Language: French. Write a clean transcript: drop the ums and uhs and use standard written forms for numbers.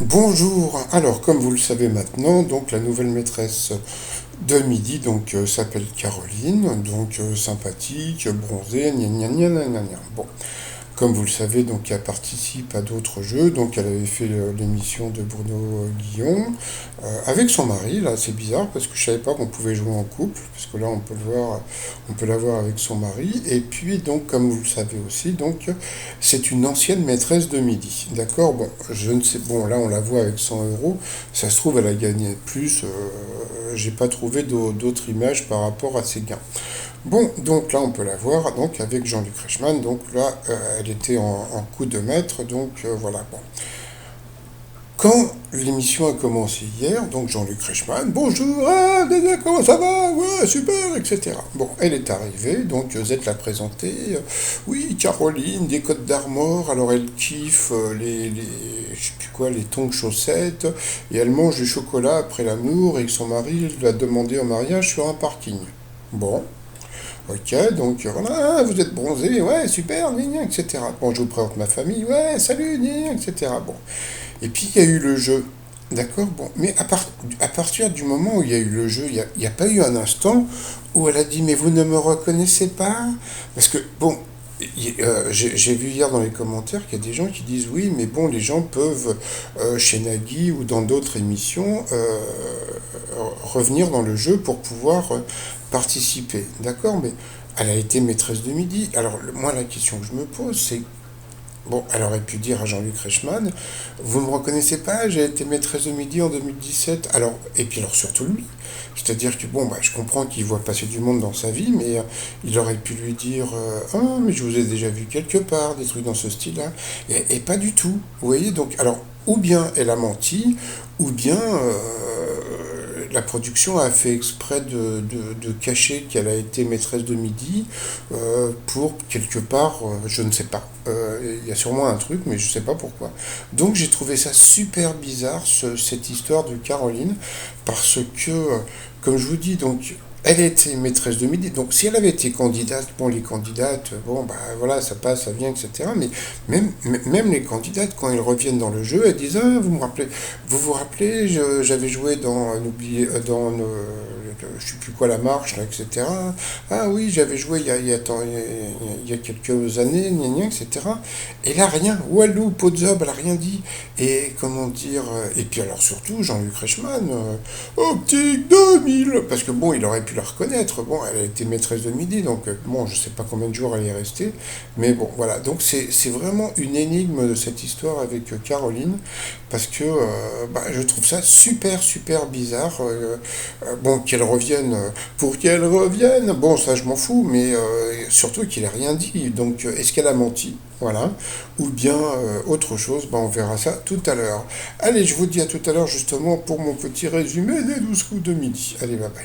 Bonjour. Alors, comme vous le savez maintenant, donc la nouvelle maîtresse de midi s'appelle Caroline, sympathique, bronzée, gna gna gna gna gna gna. Bon, comme vous le savez, donc elle participe à d'autres jeux. Donc elle avait fait l'émission de Bruno Guillon avec son mari. Là, c'est bizarre parce que je savais pas qu'on pouvait jouer en couple, parce que là on peut le voir, on peut la voir avec son mari. Et puis donc, comme vous le savez aussi, donc c'est une ancienne maîtresse de midi. D'accord. Bon, je ne sais. Bon, là on la voit avec 100 euros. Ça se trouve elle a gagné plus. J'ai pas trouvé d'autres images par rapport à ses gains. Bon, donc là on peut la voir donc avec Jean-Luc Reichmann. Donc là, elle était en coup de maître. Voilà. Bon. Quand l'émission a commencé hier, donc Jean-Luc Reichmann, bonjour, comment ça va, ouais, super, etc. Bon, elle est arrivée, donc Z l'a présentée. Oui, Caroline, des Côtes d'Armor, alors elle kiffe je sais plus quoi, les tongs chaussettes, et elle mange du chocolat après l'amour, et que son mari l'a demandé en mariage sur un parking. Bon, ok, voilà, vous êtes bronzé, ouais, super, gna gna, etc. Bon, je vous présente ma famille, ouais, salut, gna gna, etc. Bon, et puis il y a eu le jeu. D'accord. Bon. Mais à partir du moment où il y a eu le jeu, il n'y a pas eu un instant où elle a dit mais vous ne me reconnaissez pas. Parce que, bon, j'ai vu hier dans les commentaires qu'il y a des gens qui disent oui, mais bon, les gens peuvent, chez Nagui ou dans d'autres émissions, revenir dans le jeu pour pouvoir participer. D'accord. Mais elle a été maîtresse de midi. Alors, moi, la question que je me pose, c'est bon, elle aurait pu dire à Jean-Luc Reichmann, vous ne me reconnaissez pas, j'ai été maîtresse de midi en 2017. Alors, et puis alors surtout lui. C'est-à-dire que bon, bah, je comprends qu'il voit passer du monde dans sa vie, mais il aurait pu lui dire, ah, mais je vous ai déjà vu quelque part, des trucs dans ce style-là. Et pas du tout. Vous voyez, donc, alors, ou bien elle a menti, ou bien la production a fait exprès de cacher qu'elle a été maîtresse de midi pour quelque part, je ne sais pas. Il y a sûrement un truc, mais je ne sais pas pourquoi. Donc j'ai trouvé ça super bizarre, cette histoire de Caroline, parce que, comme je vous dis, donc elle était maîtresse de midi. Donc si elle avait été candidate, bon les candidates, bon bah voilà, ça passe, ça vient, etc. Mais même les candidates, quand elles reviennent dans le jeu, elles disent ah vous vous rappelez, j'avais joué dans dans je sais plus quoi la marche là, etc. Ah oui, j'avais joué il y a quelques années, gna gna, etc. Et là rien, Walou, Podzob, elle a rien dit. Et comment dire, et puis alors surtout Jean-Luc Reichmann, Optique 2000, parce que bon, il aurait pu la reconnaître. Bon, elle a été maîtresse de midi, donc bon, je sais pas combien de jours elle est restée, mais bon, voilà. Donc c'est vraiment une énigme de cette histoire avec Caroline, parce que bah, je trouve ça super bizarre. Bon, qu'elle revienne, pour qu'elle revienne, bon, ça je m'en fous, mais surtout qu'il a rien dit. Donc, est-ce qu'elle a menti? Voilà. Ou bien autre chose, bah, on verra ça tout à l'heure. Allez, je vous dis à tout à l'heure justement pour mon petit résumé des 12 coups de midi. Allez, bye bye.